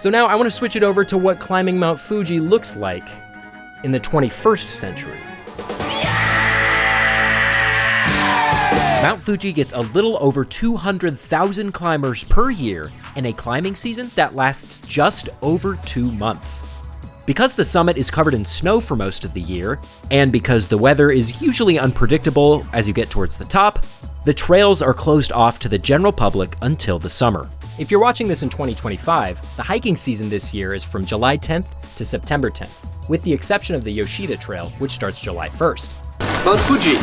So now I want to switch it over to what climbing Mount Fuji looks like in the 21st century. Mount Fuji gets a little over 200,000 climbers per year in a climbing season that lasts just over 2 months. Because the summit is covered in snow for most of the year, and because the weather is usually unpredictable as you get towards the top, the trails are closed off to the general public until the summer. If you're watching this in 2025, the hiking season this year is from July 10th to September 10th, with the exception of the Yoshida Trail, which starts July 1st. Mount Fuji!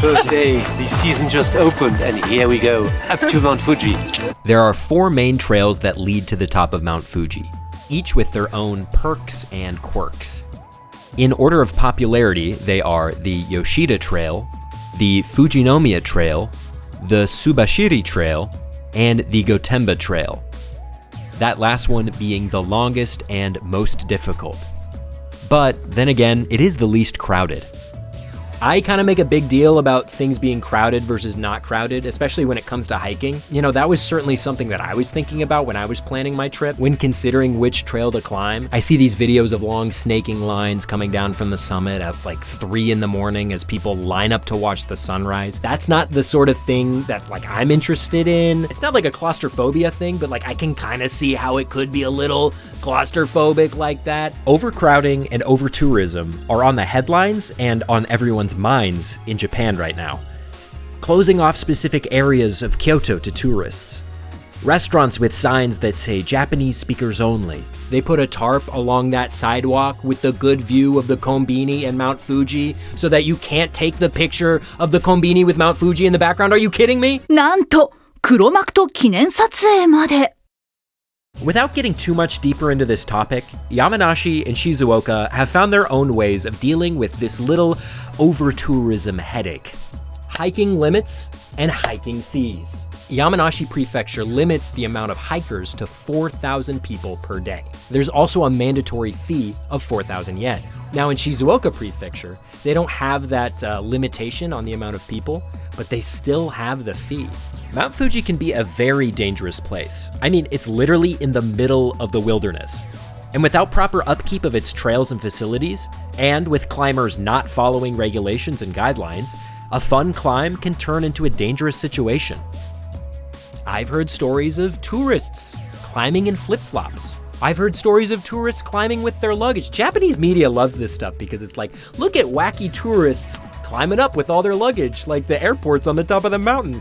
First day, the season just opened, and here we go, up to Mount Fuji. There are 4 main trails that lead to the top of Mount Fuji, each with their own perks and quirks. In order of popularity, they are the Yoshida Trail, the Fujinomiya Trail, the Subashiri Trail, and the Gotemba Trail. That last one being the longest and most difficult. But then again, it is the least crowded. I kind of make a big deal about things being crowded versus not crowded, especially when it comes to hiking. You know, that was certainly something that I was thinking about when I was planning my trip, when considering which trail to climb. I see these videos of long snaking lines coming down from the summit at like 3 in the morning as people line up to watch the sunrise. That's not the sort of thing that like I'm interested in. It's not like a claustrophobia thing, but like I can kind of see how it could be a little claustrophobic like that. Overcrowding and over-tourism are on the headlines and on everyone's minds in Japan right now. Closing off specific areas of Kyoto to tourists. Restaurants with signs that say Japanese speakers only. They put a tarp along that sidewalk with the good view of the Konbini and Mount Fuji so that you can't take the picture of the Konbini with Mount Fuji in the background. Are you kidding me? なんと黒幕と記念撮影まで Without getting too much deeper into this topic, Yamanashi and Shizuoka have found their own ways of dealing with this little over-tourism headache. Hiking limits and hiking fees. Yamanashi Prefecture limits the amount of hikers to 4,000 people per day. There's also a mandatory fee of 4,000 yen. Now in Shizuoka Prefecture, they don't have that limitation on the amount of people, but they still have the fee. Mount Fuji can be a very dangerous place. I mean, it's literally in the middle of the wilderness. And without proper upkeep of its trails and facilities, and with climbers not following regulations and guidelines, a fun climb can turn into a dangerous situation. I've heard stories of tourists climbing in flip-flops. I've heard stories of tourists climbing with their luggage. Japanese media loves this stuff because it's like, look at wacky tourists climbing up with all their luggage, like the airport's on the top of the mountain.